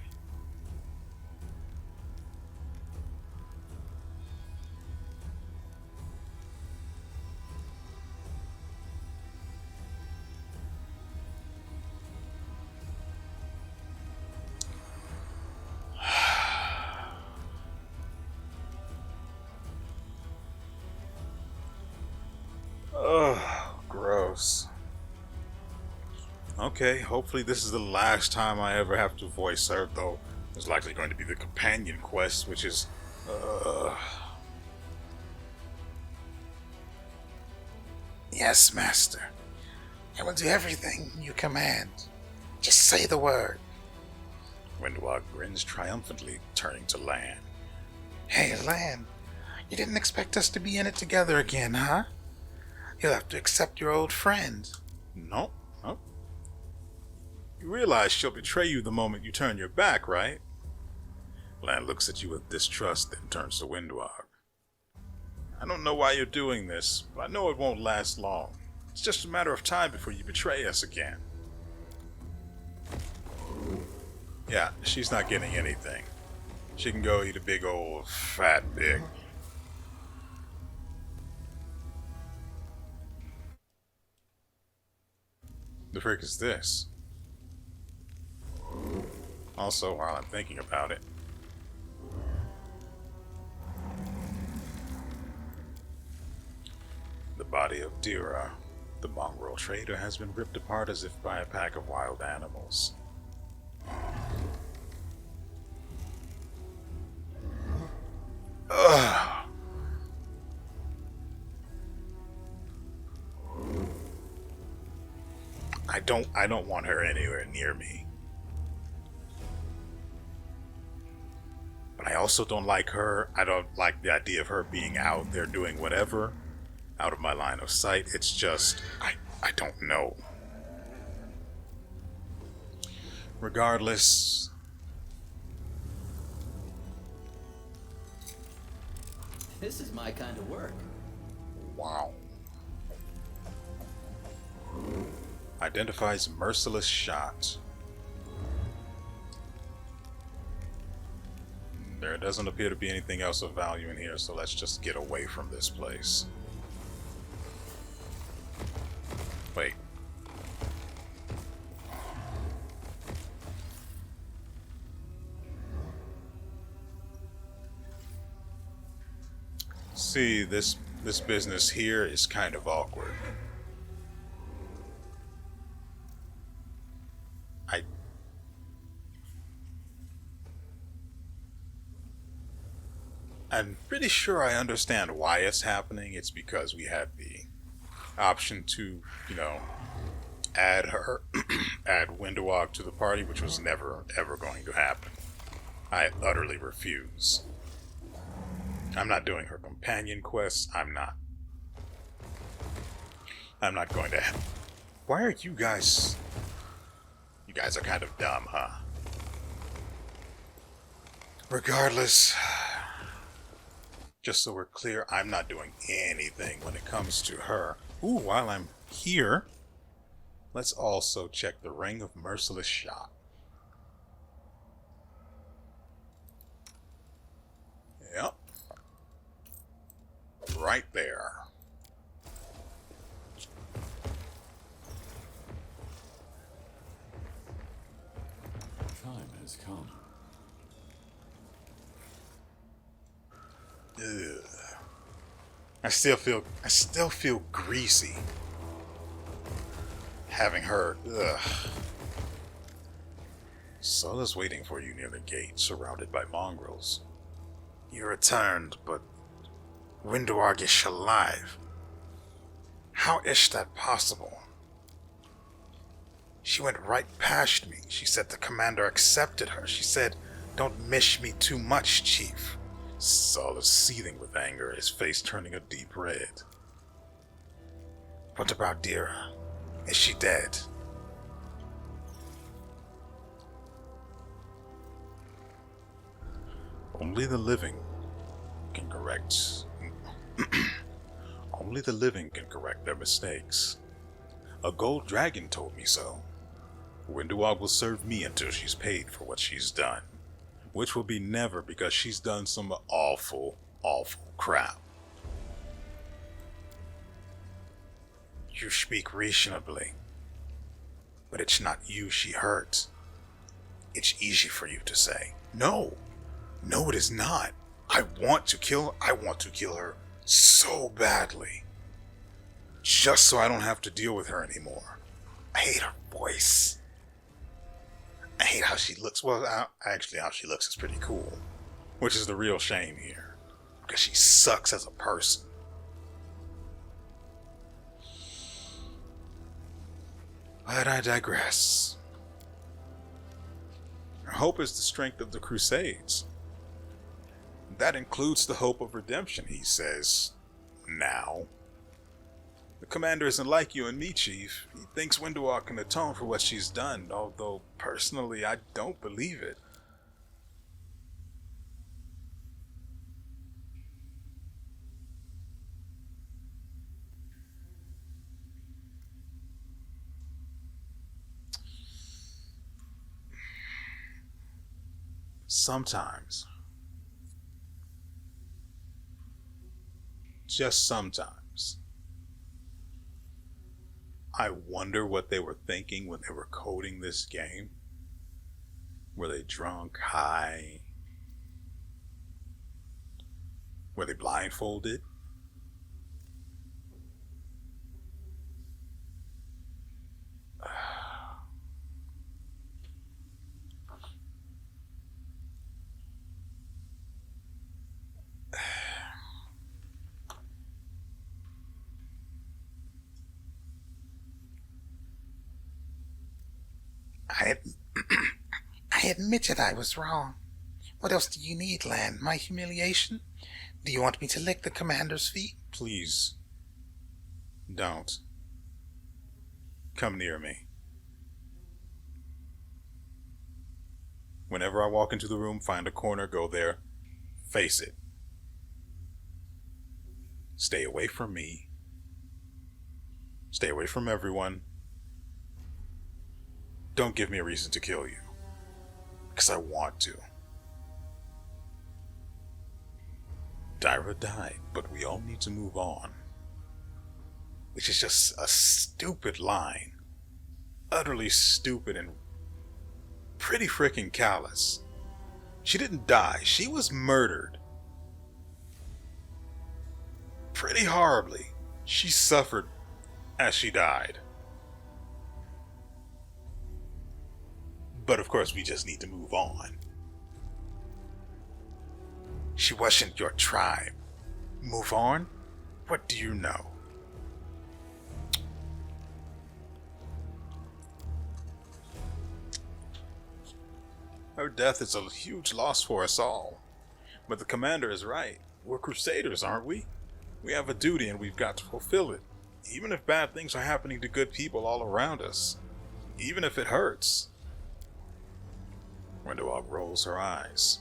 Oh, gross. Okay, hopefully this is the last time I ever have to voice her, though there's likely going to be the companion quest, which is... Yes, Master. I will do everything you command. Just say the word. Wenduag grins triumphantly, turning to Lan. Hey, Lan. You didn't expect us to be in it together again, huh? You'll have to accept your old friend. No. You realize she'll betray you the moment you turn your back, right? Lan looks at you with distrust, then turns to Wenduag. I don't know why you're doing this, but I know it won't last long. It's just a matter of time before you betray us again. Yeah, she's not getting anything. She can go eat a big old fat pig. The frick is this? Also, while I'm thinking about it, the body of Dira, the mongrel trader, has been ripped apart as if by a pack of wild animals. Ugh. I don't want her anywhere near me. But I also don't like her. I don't like the idea of her being out there doing whatever out of my line of sight. It's just, I don't know. Regardless, This is my kind of work. wow. Identifies merciless shot. There doesn't appear to be anything else of value in here, so let's just get away from this place. Wait. See, this business here is kind of awkward. I'm pretty sure I understand why it's happening. It's because we had the option to, add Wenduag to the party, which was never, ever going to happen. I utterly refuse. I'm not doing her companion quests. I'm not going to... Why are you guys... You guys are kind of dumb, huh? Regardless... Just so we're clear, I'm not doing anything when it comes to her. Ooh, while I'm here, let's also check the Ring of Merciless Shot. Yep. Right there. Time has come. Ugh. I still feel greasy having her. Ugh. Sola's waiting for you near the gate, surrounded by mongrels. You returned, but Wenduag is alive. How is that possible? She went right past me. She said the commander accepted her. She said, "Don't miss me too much, Chief." Saul is seething with anger, his face turning a deep red. What about Dira? Is she dead? Only the living can correct. Only the living can correct their mistakes. A gold dragon told me so. Wenduag will serve me until she's paid for what she's done, which will be never, because she's done some awful, awful crap. You speak reasonably, but it's not you she hurt. It's easy for you to say. No, it is not. I want to kill her so badly. Just so I don't have to deal with her anymore. I hate her voice. I hate how she looks. Well, actually, how she looks is pretty cool. Which is the real shame here. Because she sucks as a person. But I digress. Her hope is the strength of the Crusades. That includes the hope of redemption, he says. Now. The commander isn't like you and me, Chief. He thinks Wenduag can atone for what she's done, although personally I don't believe it. Sometimes, just sometimes, I wonder what they were thinking when they were coding this game. Were they drunk, high? Were they blindfolded? I admitted I was wrong. What else do you need, Lan? My humiliation? Do you want me to lick the commander's feet? Please, don't. Come near me. Whenever I walk into the room, find a corner, go there, face it. Stay away from me. Stay away from everyone. Don't give me a reason to kill you. Because I want to. Dira died, but we all need to move on. Which is just a stupid line. Utterly stupid and pretty freaking callous. She didn't die, she was murdered. Pretty horribly. She suffered as she died. But of course we just need to move on. She wasn't your tribe. Move on? What do you know? Her death is a huge loss for us all. But the commander is right. We're crusaders, aren't we? We have a duty and we've got to fulfill it. Even if bad things are happening to good people all around us. Even if it hurts. Wenduag rolls her eyes.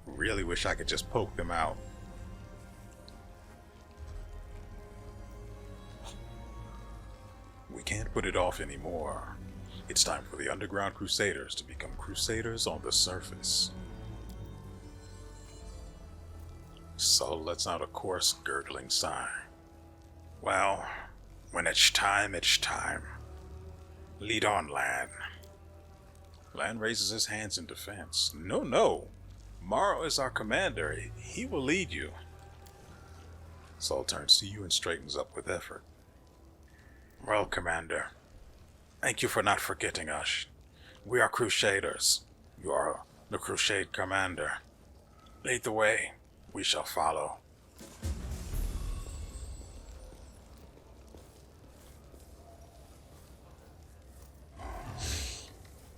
Really wish I could just poke them out. We can't put it off anymore. It's time for the underground crusaders to become crusaders on the surface. Sol lets out a coarse, gurgling sigh. Well, when it's time, it's time. Lead on, Lan. Lan raises his hands in defense. No. Morrow is our commander. He will lead you. Sol turns to you and straightens up with effort. Well, Commander, thank you for not forgetting us. We are crusaders. You are the Crusade commander. Lead the way. We shall follow.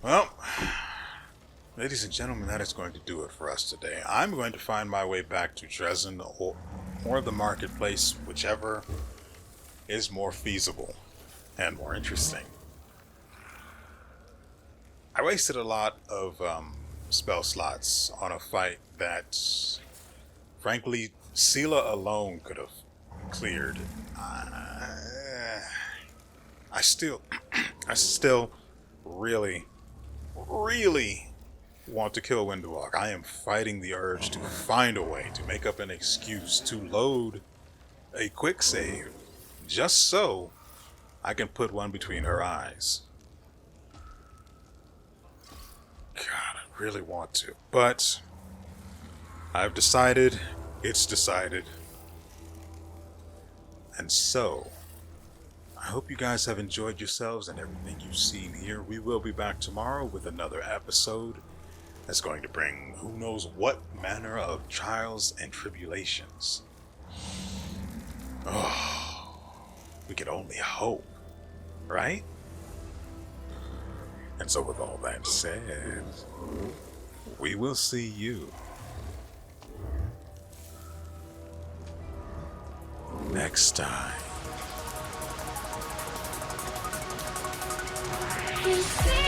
Well, ladies and gentlemen, that is going to do it for us today. I'm going to find my way back to Dresden or the marketplace, whichever is more feasible and more interesting. I wasted a lot of spell slots on a fight that, frankly, Sela alone could have cleared. I still really want to kill Wenduag. I am fighting the urge to find a way to make up an excuse to load a quick save, just so I can put one between her eyes. God, I really want to, but I've decided, it's decided. And so, I hope you guys have enjoyed yourselves and everything you've seen here. We will be back tomorrow with another episode that's going to bring who knows what manner of trials and tribulations. Oh, we can only hope, right? And so with all that said, we will see you next time. You see